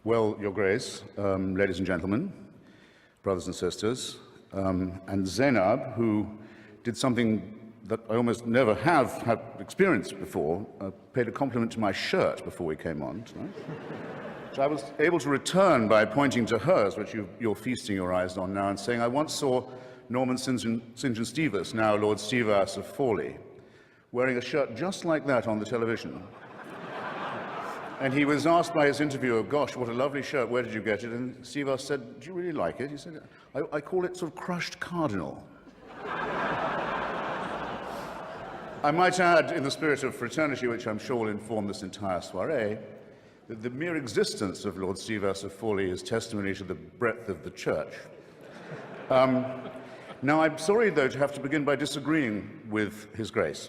Well, Your Grace, ladies and gentlemen, brothers and sisters, and Zainab, who did something that I almost never have had experienced before, paid a compliment to my shirt before we came on tonight, which I was able to return by pointing to hers, which you're feasting your eyes on now, and saying, I once saw Norman St. John Stevas, now Lord Stevas of Fawley, wearing a shirt just like that on the television. And he was asked by his interviewer, gosh, what a lovely shirt, where did you get it? And Stevas said, do you really like it? He said, I call it sort of crushed cardinal. I might add, in the spirit of fraternity, which I'm sure will inform this entire soiree, that the mere existence of Lord Stevas of Fawley is testimony to the breadth of the church. Now, I'm sorry, though, to have to begin by disagreeing with His Grace.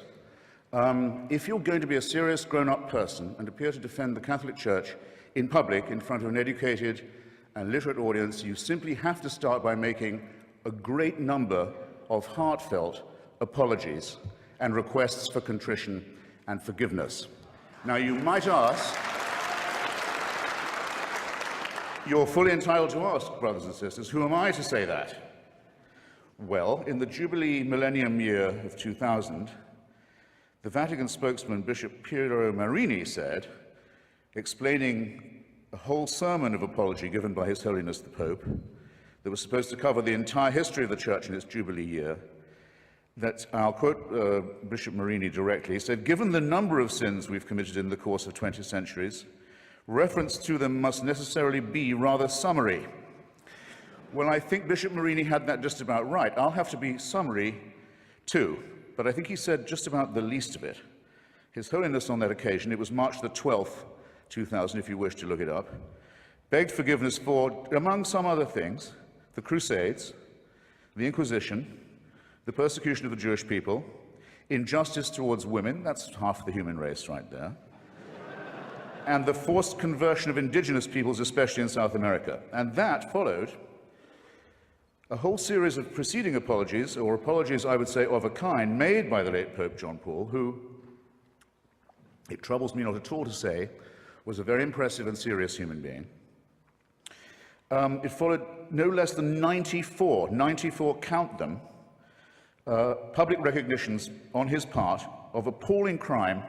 If you're going to be a serious grown-up person and appear to defend the Catholic Church in public in front of an educated and literate audience, you simply have to start by making a great number of heartfelt apologies and requests for contrition and forgiveness. Now, you might ask, you're fully entitled to ask, brothers and sisters, who am I to say that? Well, in the Jubilee Millennium year of 2000, the Vatican spokesman, Bishop Piero Marini, said, explaining a whole sermon of apology given by His Holiness the Pope, that was supposed to cover the entire history of the Church in its Jubilee year, that, I'll quote Bishop Marini directly, said, given the number of sins we've committed in the course of 20 centuries, reference to them must necessarily be rather summary. Well, I think Bishop Marini had that just about right. I'll have to be summary too, but I think he said just about the least of it. His Holiness on that occasion, it was March the 12th, 2000, if you wish to look it up, begged forgiveness for, among some other things, the Crusades, the Inquisition, the persecution of the Jewish people, injustice towards women, that's half the human race right there, and the forced conversion of indigenous peoples, especially in South America. And that followed a whole series of preceding apologies, or apologies, I would say, of a kind, made by the late Pope John Paul, who, it troubles me not at all to say, was a very impressive and serious human being. It followed no less than 94, count them, public recognitions on his part of appalling crime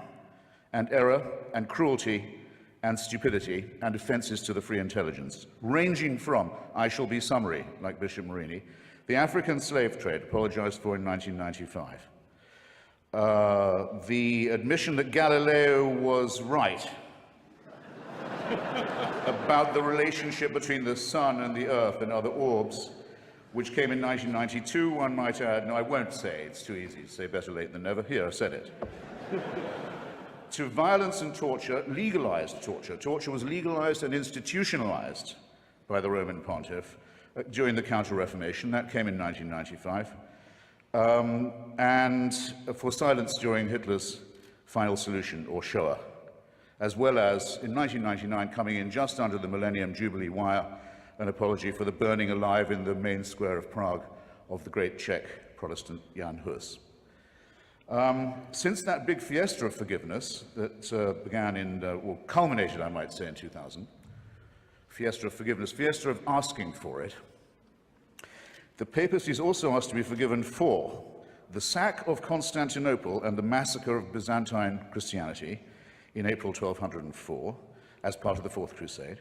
and error and cruelty and stupidity and offences to the free intelligence, ranging from, I shall be summary, like Bishop Marini, the African slave trade, apologized for in 1995, the admission that Galileo was right about the relationship between the sun and the earth and other orbs, which came in 1992, one might add. No, I won't say, it's too easy to say better late than never. Here, I said it. To violence and torture, legalized torture. Torture was legalized and institutionalized by the Roman pontiff during the Counter-Reformation. That came in 1995. And for silence during Hitler's final solution, or Shoah, as well as, in 1999, coming in just under the Millennium Jubilee wire, an apology for the burning alive in the main square of Prague of the great Czech Protestant Jan Hus. Since that big fiesta of forgiveness that began in, or culminated, I might say, in 2000, fiesta of forgiveness, fiesta of asking for it, the papacy is also asked to be forgiven for the sack of Constantinople and the massacre of Byzantine Christianity in April 1204 as part of the Fourth Crusade,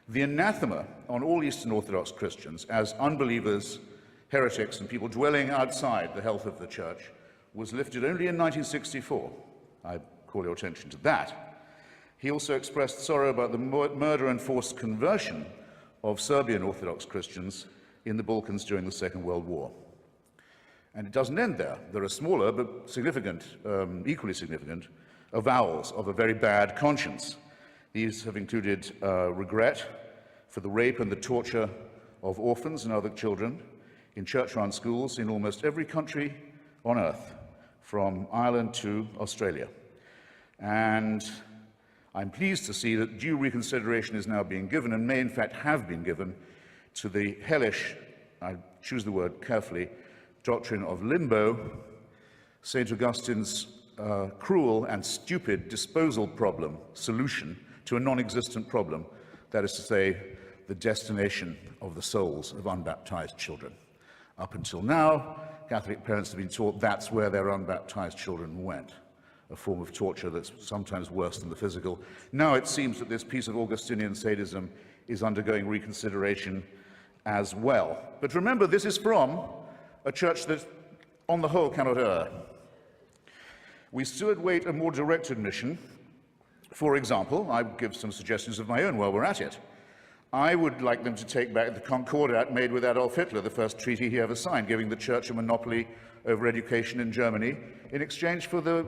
the anathema on all Eastern Orthodox Christians as unbelievers, heretics, and people dwelling outside the health of the Church was lifted only in 1964. I call your attention to that. He also expressed sorrow about the murder and forced conversion of Serbian Orthodox Christians in the Balkans during the Second World War. And it doesn't end there. There are smaller but significant, equally significant, avowals of a very bad conscience. These have included regret for the rape and the torture of orphans and other children in church-run schools in almost every country on earth, from Ireland to Australia. And I'm pleased to see that due reconsideration is now being given, and may in fact have been given, to the hellish, I choose the word carefully, doctrine of limbo, St. Augustine's cruel and stupid disposal problem solution to a non-existent problem that is to say, the destination of the souls of unbaptized children. Up until now, Catholic parents have been taught that's where their unbaptized children went, a form of torture that's sometimes worse than the physical. Now it seems that this piece of Augustinian sadism is undergoing reconsideration as well. But remember, this is from a church that, on the whole, cannot err. We still await a more direct admission. For example, I would give some suggestions of my own while we're at it. I would like them to take back the Concordat made with Adolf Hitler, the first treaty he ever signed, giving the Church a monopoly over education in Germany in exchange for the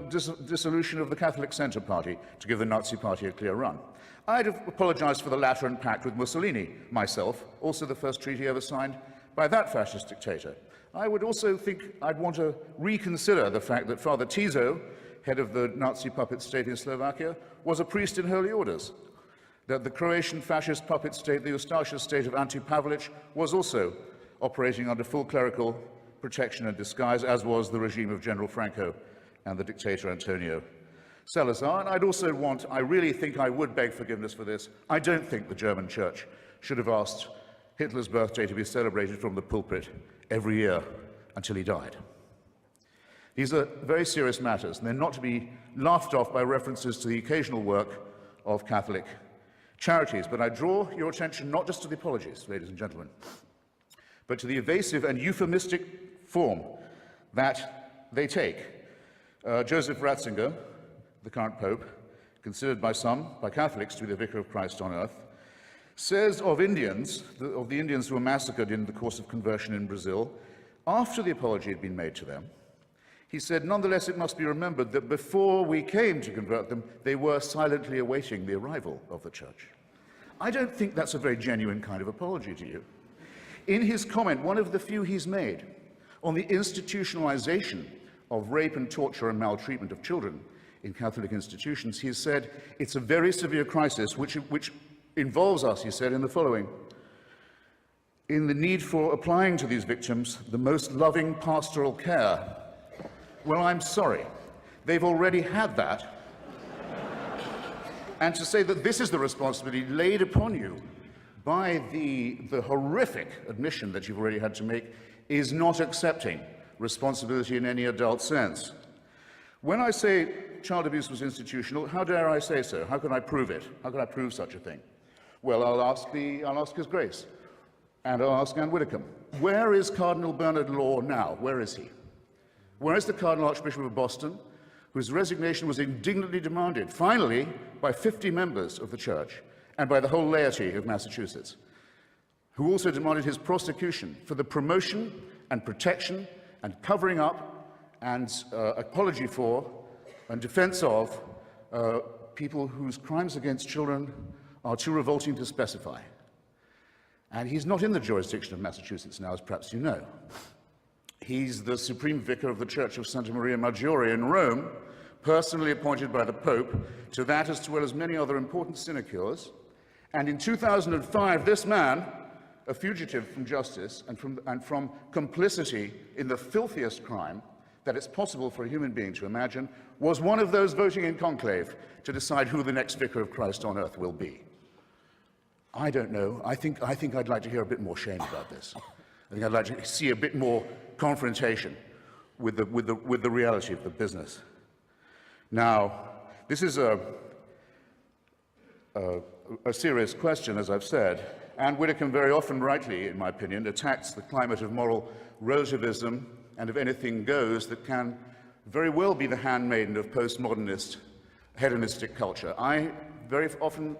dissolution of the Catholic Centre Party, to give the Nazi Party a clear run. I'd have apologized for the Lateran Pact with Mussolini, myself, also the first treaty ever signed by that fascist dictator. I would also think I'd want to reconsider the fact that Father Tiso, head of the Nazi puppet state in Slovakia, was a priest in holy orders, that the Croatian fascist puppet state, the Ustaša state of Ante Pavelić, was also operating under full clerical protection and disguise, as was the regime of General Franco and the dictator Antonio Salazar. And I'd also want, I really think I would beg forgiveness for this, I don't think the German church should have asked Hitler's birthday to be celebrated from the pulpit every year until he died. These are very serious matters, and they're not to be laughed off by references to the occasional work of Catholic charities. But I draw your attention not just to the apologies, ladies and gentlemen, but to the evasive and euphemistic form that they take. Joseph Ratzinger, the current Pope, considered by some, by Catholics, to be the Vicar of Christ on earth, says of Indians, of the Indians who were massacred in the course of conversion in Brazil, after the apology had been made to them, he said, nonetheless, it must be remembered that before we came to convert them, they were silently awaiting the arrival of the church. I don't think that's a very genuine kind of apology to you. In his comment, one of the few he's made on the institutionalization of rape and torture and maltreatment of children in Catholic institutions, he has said, it's a very severe crisis which involves us, he said, in the following: in the need for applying to these victims the most loving pastoral care. Well, I'm sorry. They've already had that. And to say that this is the responsibility laid upon you by the horrific admission that you've already had to make is not accepting responsibility in any adult sense. When I say child abuse was institutional, how dare I say so? How can I prove it? How can I prove such a thing? Well, I'll ask His Grace, and I'll ask Anne Widdecombe. Where is Cardinal Bernard Law now? Where is he? Where is the Cardinal Archbishop of Boston, whose resignation was indignantly demanded, finally, by 50 members of the Church and by the whole laity of Massachusetts, who also demanded his prosecution for the promotion and protection and covering up and apology for and defense of people whose crimes against children are too revolting to specify. And he's not in the jurisdiction of Massachusetts now, as perhaps you know. He's the Supreme Vicar of the Church of Santa Maria Maggiore in Rome, personally appointed by the Pope to that as well as many other important sinecures. And in 2005, this man, a fugitive from justice and from complicity in the filthiest crime that it's possible for a human being to imagine, was one of those voting in conclave to decide who the next Vicar of Christ on earth will be. I don't know. I think I'd like to hear a bit more shame about this. I think I'd like to see a bit more confrontation with the reality of the business. Now, this is a serious question, as I've said. Anne Widdecombe very often, rightly, in my opinion, attacks the climate of moral relativism and of anything goes that can very well be the handmaiden of postmodernist, hedonistic culture. I very often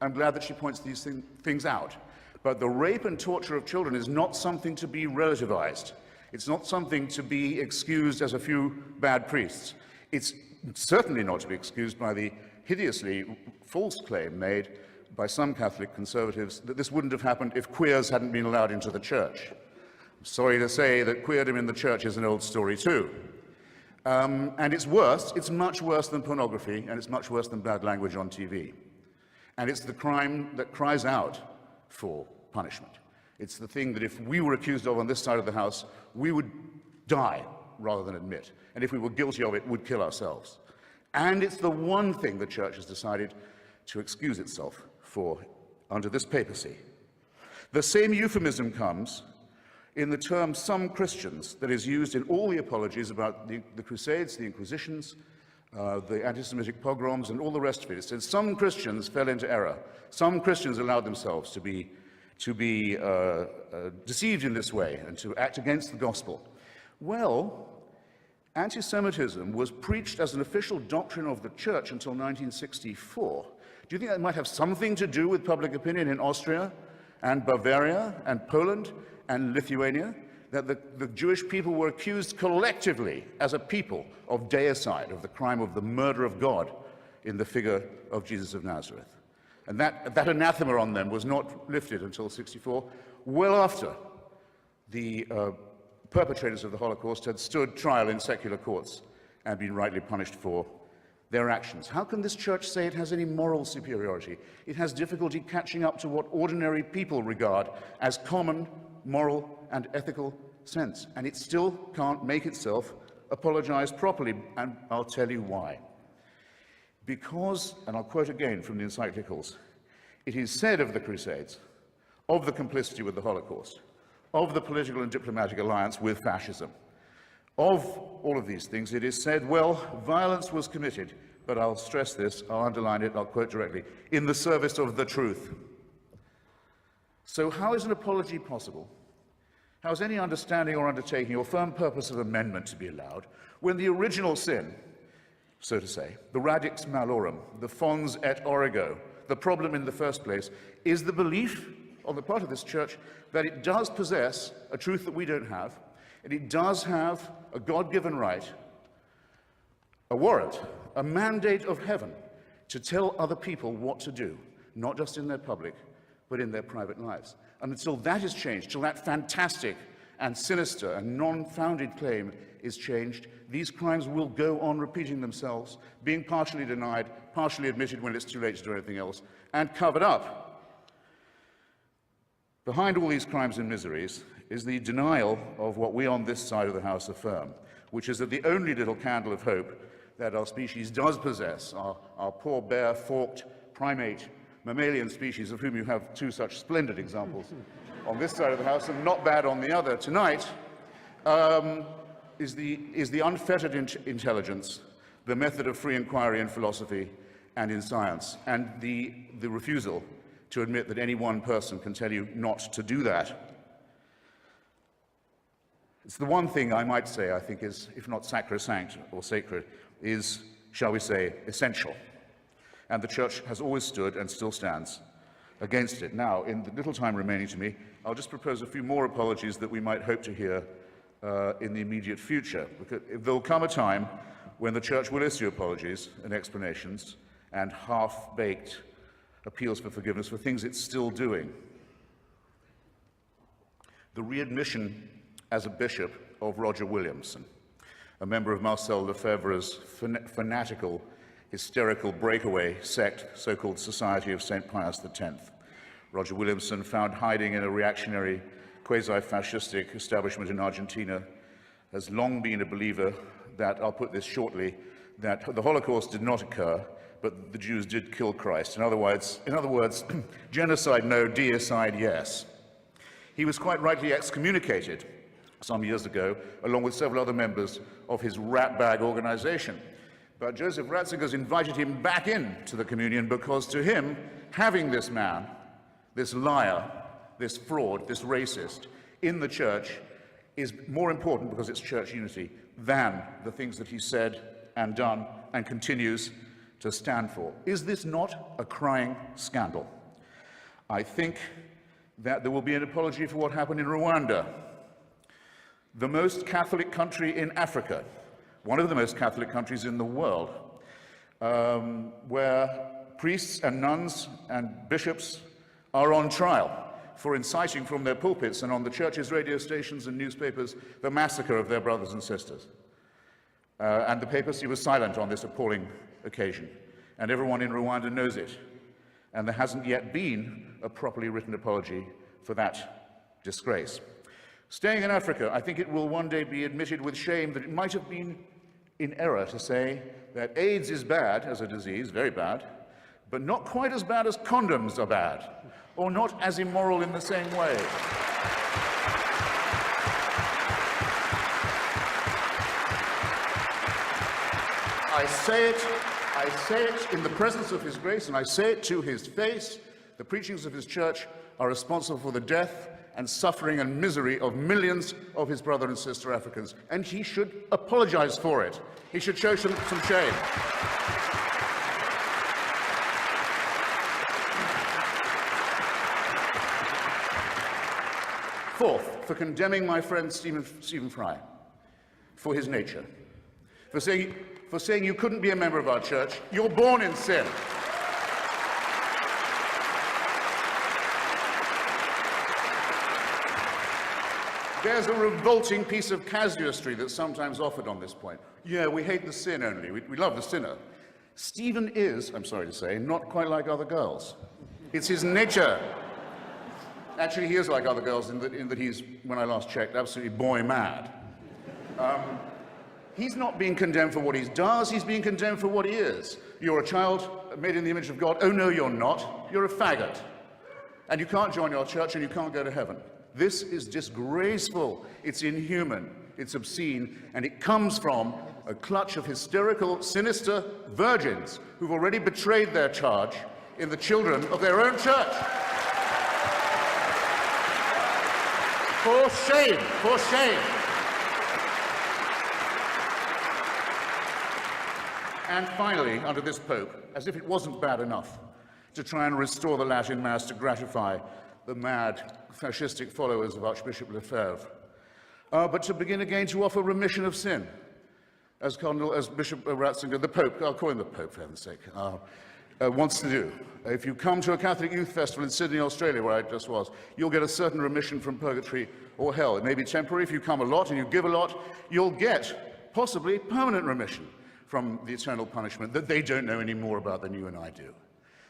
am glad that she points these things out. But the rape and torture of children is not something to be relativized. It's not something to be excused as a few bad priests. It's certainly not to be excused by the hideously false claim made by some Catholic conservatives that this wouldn't have happened if queers hadn't been allowed into the church. I'm sorry to say that queerdom in the church is an old story too. And it's worse, it's much worse than pornography, and it's much worse than bad language on TV. And it's the crime that cries out for punishment. It's the thing that if we were accused of on this side of the House, we would die rather than admit. And if we were guilty of it, would kill ourselves. And it's the one thing the Church has decided to excuse itself for under this papacy. The same euphemism comes in the term some Christians that is used in all the apologies about the Crusades, the Inquisitions, the anti-Semitic pogroms, and all the rest of it. It says some Christians fell into error. Some Christians allowed themselves to be deceived in this way and to act against the gospel. Well, anti-Semitism was preached as an official doctrine of the church until 1964. Do you think that might have something to do with public opinion in Austria and Bavaria and Poland and Lithuania? That the Jewish people were accused collectively as a people of deicide, of the crime of the murder of God in the figure of Jesus of Nazareth. And that anathema on them was not lifted until 64, well after the perpetrators of the Holocaust had stood trial in secular courts and been rightly punished for their actions. How can this church say it has any moral superiority? It has difficulty catching up to what ordinary people regard as common moral and ethical sense, and it still can't make itself apologize properly, and I'll tell you why. Because, and I'll quote again from the encyclicals, it is said of the Crusades, of the complicity with the Holocaust, of the political and diplomatic alliance with fascism, of all of these things, it is said, well, violence was committed, but I'll stress this, I'll underline it, I'll quote directly, in the service of the truth. So how is an apology possible? How is any understanding or undertaking or firm purpose of amendment to be allowed when the original sin, so to say, the radix malorum, the fons et origo, the problem in the first place, is the belief on the part of this church that it does possess a truth that we don't have, and it does have a God-given right, a warrant, a mandate of heaven to tell other people what to do, not just in their public, but in their private lives. And until that is changed, till that fantastic and sinister and non-founded claim is changed, these crimes will go on repeating themselves, being partially denied, partially admitted when it's too late to do anything else, and covered up. Behind all these crimes and miseries is the denial of what we on this side of the House affirm, which is that the only little candle of hope that our species does possess, our poor, bare, forked, primate, mammalian species, of whom you have two such splendid examples on this side of the House and not bad on the other tonight, is the unfettered intelligence, the method of free inquiry in philosophy and in science, and the refusal to admit that any one person can tell you not to do that. It's the one thing I might say I think is, if not sacrosanct or sacred, is, shall we say, essential. And the Church has always stood and still stands against it. Now, in the little time remaining to me, I'll just propose a few more apologies that we might hope to hear in the immediate future. Because there will come a time when the Church will issue apologies and explanations and half-baked appeals for forgiveness for things it's still doing. The readmission as a bishop of Roger Williamson, a member of Marcel Lefebvre's fanatical, hysterical breakaway sect, so-called Society of St. Pius X. Roger Williamson, found hiding in a reactionary, quasi-fascistic establishment in Argentina, has long been a believer that, I'll put this shortly, that the Holocaust did not occur, but the Jews did kill Christ. In other words, genocide no, deicide yes. He was quite rightly excommunicated some years ago, along with several other members of his ratbag organization. But Joseph Ratzinger's invited him back into the communion because to him, having this man, this liar, this fraud, this racist, in the church is more important because it's church unity than the things that he said and done and continues to stand for. Is this not a crying scandal? I think that there will be an apology for what happened in Rwanda, the most Catholic country in Africa, one of the most Catholic countries in the world, where priests and nuns and bishops are on trial for inciting from their pulpits and on the church's radio stations and newspapers the massacre of their brothers and sisters. And the papacy was silent on this appalling occasion, and everyone in Rwanda knows it. And there hasn't yet been a properly written apology for that disgrace. Staying in Africa, I think it will one day be admitted with shame that it might have been in error to say that AIDS is bad as a disease, very bad, but not quite as bad as condoms are bad, or not as immoral in the same way. I say it in the presence of his grace, and I say it to his face. The preachings of his church are responsible for the death and suffering and misery of millions of his brother and sister Africans, and he should apologize for it. He should show some shame. Fourth, for condemning my friend Stephen Fry for his nature, for saying you couldn't be a member of our church. You're born in sin. There's a revolting piece of casuistry that's sometimes offered on this point. Yeah, we hate the sin only. We love the sinner. Stephen is, I'm sorry to say, not quite like other girls. It's his nature. Actually, he is like other girls in that he's, when I last checked, absolutely boy mad. He's not being condemned for what he does, he's being condemned for what he is. You're a child made in the image of God. Oh, no, you're not. You're a faggot. And you can't join your church and you can't go to heaven. This is disgraceful. It's inhuman. It's obscene. And it comes from a clutch of hysterical, sinister virgins who've already betrayed their charge in the children of their own church. For shame, for shame. And finally, under this Pope, as if it wasn't bad enough to try and restore the Latin Mass to gratify the mad fascistic followers of Archbishop Lefebvre, but to begin again to offer remission of sin, as Bishop Ratzinger, the Pope, I'll call him the Pope for heaven's sake, wants to do. If you come to a Catholic youth festival in Sydney, Australia, where I just was, you'll get a certain remission from purgatory or hell. It may be temporary. If you come a lot and you give a lot, you'll get possibly permanent remission from the eternal punishment that they don't know any more about than you and I do.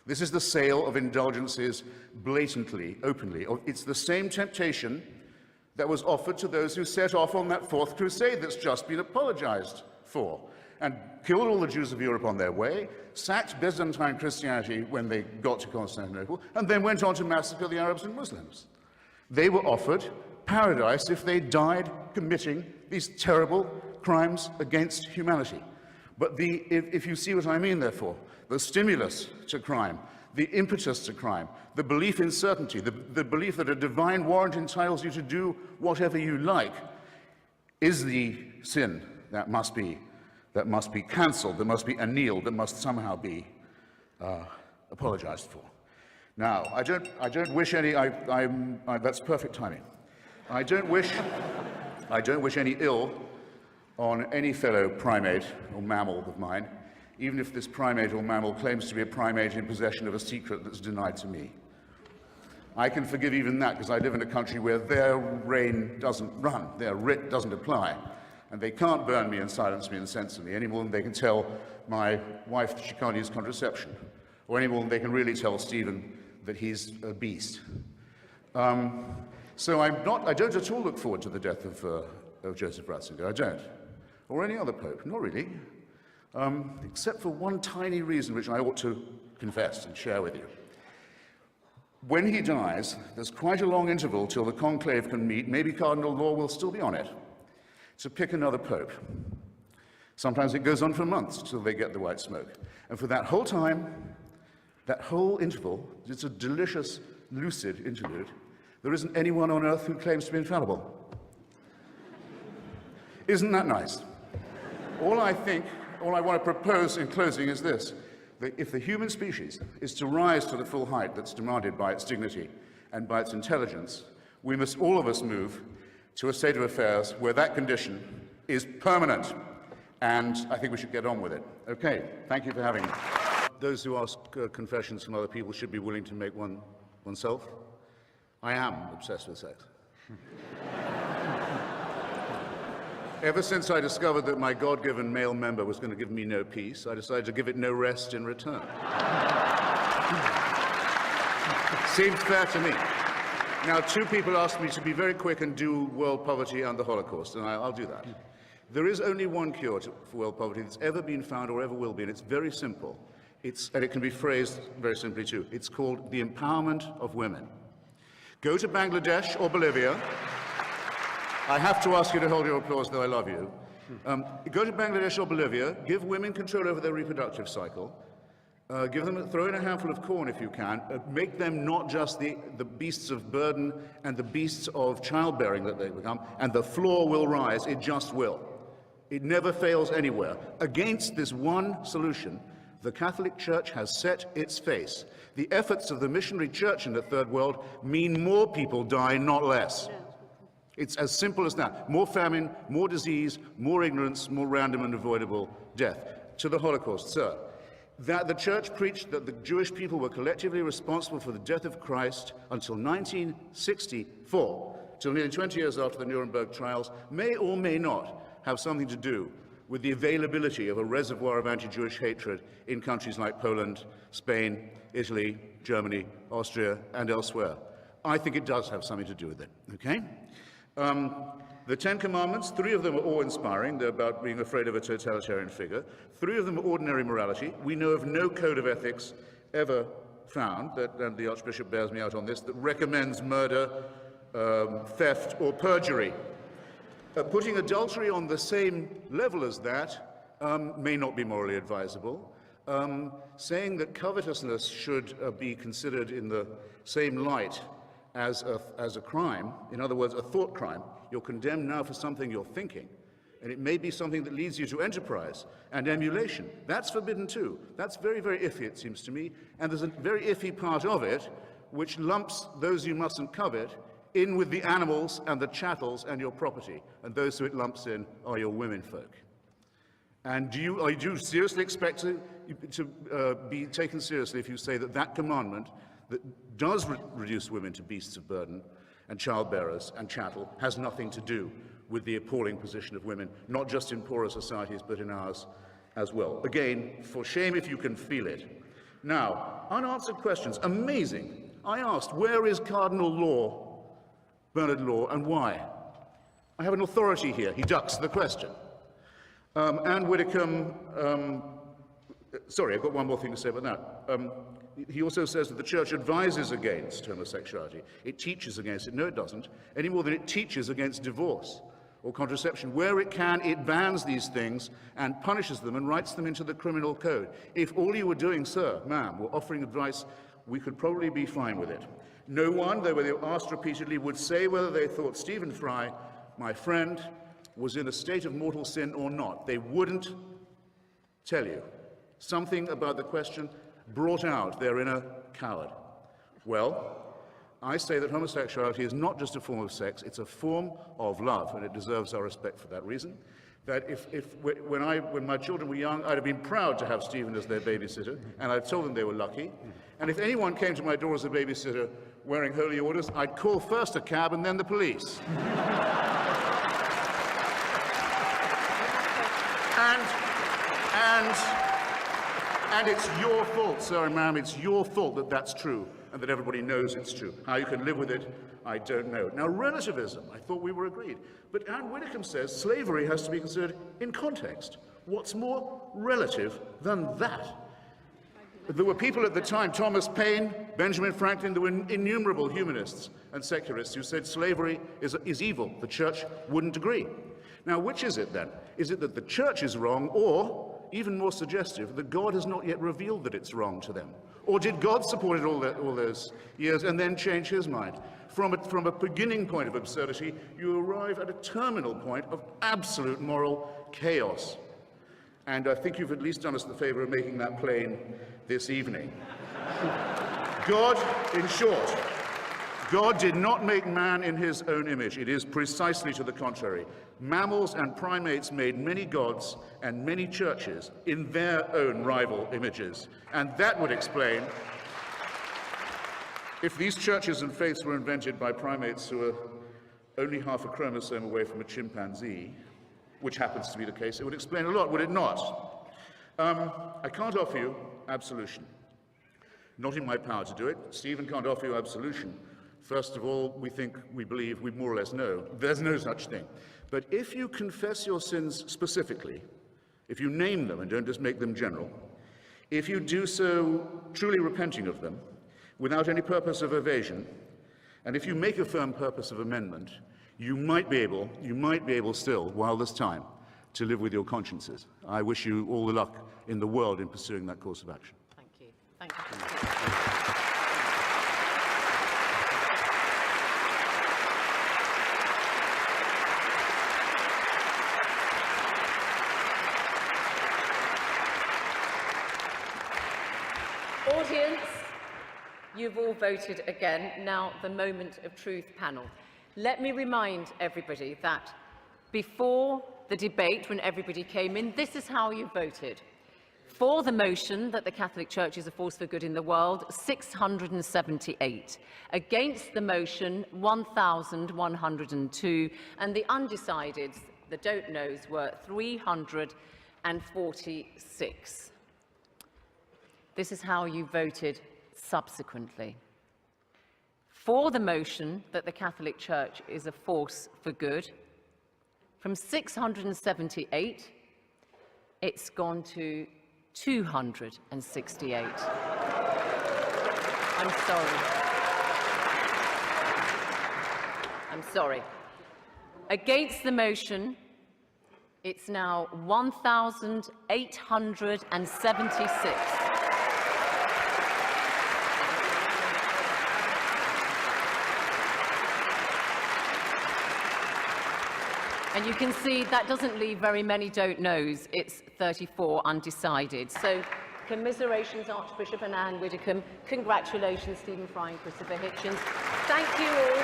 This is the sale of indulgences blatantly, openly. It's the same temptation that was offered to those who set off on that fourth crusade that's just been apologized for, and killed all the Jews of Europe on their way, sacked Byzantine Christianity when they got to Constantinople, and then went on to massacre the Arabs and Muslims. They were offered paradise if they died committing these terrible crimes against humanity. But if you see what I mean, therefore, the stimulus to crime, the impetus to crime, the belief in certainty, the belief that a divine warrant entitles you to do whatever you like, is the sin that must be cancelled, that must be annealed, that must somehow be apologized for. Now, I don't wish any. That's perfect timing. I don't wish any ill on any fellow primate or mammal of mine, even if this primate or mammal claims to be a primate in possession of a secret that's denied to me. I can forgive even that, because I live in a country where their reign doesn't run, their writ doesn't apply, and they can't burn me and silence me and censor me any more than they can tell my wife that she can't use contraception, or any more than they can really tell Stephen that he's a beast. So I don't at all look forward to the death of Joseph Ratzinger. I don't. Or any other pope, not really, except for one tiny reason which I ought to confess and share with you. When he dies, there's quite a long interval till the conclave can meet. Maybe Cardinal Law will still be on it, to pick another pope. Sometimes it goes on for months till they get the white smoke. And for that whole time, that whole interval, it's a delicious, lucid interlude, there isn't anyone on earth who claims to be infallible. Isn't that nice? All I want to propose in closing is this, that if the human species is to rise to the full height that's demanded by its dignity and by its intelligence, we must all of us move to a state of affairs where that condition is permanent. And I think we should get on with it. Okay, thank you for having me. Those who ask confessions from other people should be willing to make one oneself. I am obsessed with sex. Ever since I discovered that my God-given male member was going to give me no peace, I decided to give it no rest in return. Seems fair to me. Now, two people asked me to be very quick and do world poverty and the Holocaust, and I'll do that. There is only one cure for world poverty that's ever been found or ever will be, and it's very simple. And it can be phrased very simply too. It's called the empowerment of women. Go to Bangladesh or Bolivia. I have to ask you to hold your applause, though I love you. Go to Bangladesh or Bolivia, give women control over their reproductive cycle, throw in a handful of corn if you can, make them not just the beasts of burden and the beasts of childbearing that they become, and the floor will rise, it just will. It never fails anywhere. Against this one solution, the Catholic Church has set its face. The efforts of the missionary church in the Third World mean more people die, not less. It's as simple as that. More famine, more disease, more ignorance, more random and avoidable death. To the Holocaust, sir, that the church preached that the Jewish people were collectively responsible for the death of Christ until 1964, till nearly 20 years after the Nuremberg trials, may or may not have something to do with the availability of a reservoir of anti-Jewish hatred in countries like Poland, Spain, Italy, Germany, Austria, and elsewhere. I think it does have something to do with it, okay? The Ten Commandments, 3 of them are awe-inspiring. They're about being afraid of a totalitarian figure. 3 of them are ordinary morality. We know of no code of ethics ever found, and the Archbishop bears me out on this, that recommends murder, theft, or perjury. Putting adultery on the same level as that may not be morally advisable. Saying that covetousness should be considered in the same light as a crime, in other words, a thought crime. You're condemned now for something you're thinking, and it may be something that leads you to enterprise and emulation. That's forbidden too. That's very, very iffy, it seems to me, and there's a very iffy part of it which lumps those you mustn't covet in with the animals and the chattels and your property, and those who it lumps in are your womenfolk. And do you seriously expect to be taken seriously if you say that that commandment that does reduce women to beasts of burden and childbearers and chattel has nothing to do with the appalling position of women, not just in poorer societies, but in ours as well? Again, for shame if you can feel it. Now, unanswered questions. Amazing. I asked, where is Cardinal Law, Bernard Law, and why? I have an authority here. He ducks the question. Anne Widdecombe, sorry, I've got one more thing to say about that. He also says that the Church advises against homosexuality. It teaches against it. No, it doesn't, any more than it teaches against divorce or contraception. Where it can, it bans these things and punishes them and writes them into the criminal code. If all you were doing, sir, ma'am, were offering advice, we could probably be fine with it. No one, though they were asked repeatedly, would say whether they thought Stephen Fry, my friend, was in a state of mortal sin or not. They wouldn't tell you. Something about the question brought out their inner coward. Well, I say that homosexuality is not just a form of sex, it's a form of love, and it deserves our respect for that reason. That when my children were young, I'd have been proud to have Stephen as their babysitter, and I've told them they were lucky. And if anyone came to my door as a babysitter wearing holy orders, I'd call first a cab and then the police. And it's your fault, sir and ma'am, it's your fault that that's true and that everybody knows it's true. How you can live with it, I don't know. Now, relativism, I thought we were agreed. But Anne Widdecombe says slavery has to be considered in context. What's more relative than that? There were people at the time, Thomas Paine, Benjamin Franklin, there were innumerable humanists and secularists who said slavery is evil. The Church wouldn't agree. Now, which is it then? Is it that the Church is wrong, or, even more suggestive, that God has not yet revealed that it's wrong to them? Or did God support it all those years and then change his mind? From a beginning point of absurdity, you arrive at a terminal point of absolute moral chaos. And I think you've at least done us the favor of making that plain this evening. God, in short, God did not make man in his own image. It is precisely to the contrary. Mammals and primates made many gods and many churches in their own rival images. And that would explain, if these churches and faiths were invented by primates who are only half a chromosome away from a chimpanzee, which happens to be the case, it would explain a lot, would it not? I can't offer you absolution. Not in my power to do it. Stephen can't offer you absolution. First of all, we believe, we more or less know, there's no such thing. But if you confess your sins specifically, if you name them and don't just make them general, If you do so truly repenting of them, without any purpose of evasion, and if you make a firm purpose of amendment, you might be able still, while there's time, to live with your consciences. I wish you all the luck in the world in pursuing that course of action. Thank you. Thank you. Audience, you've all voted again. Now, the moment of truth panel. Let me remind everybody that before the debate, when everybody came in, this is how you voted. For the motion that the Catholic Church is a force for good in the world, 678. Against the motion, 1,102. And the undecideds, the don't knows, were 346. This is how you voted subsequently. For the motion that the Catholic Church is a force for good, from 678, it's gone to 268. I'm sorry. Against the motion, it's now 1,876. And you can see that doesn't leave very many don't knows. It's 34 undecided. So commiserations, Archbishop and Anne Widdecombe. Congratulations, Stephen Fry and Christopher Hitchens. Thank you all.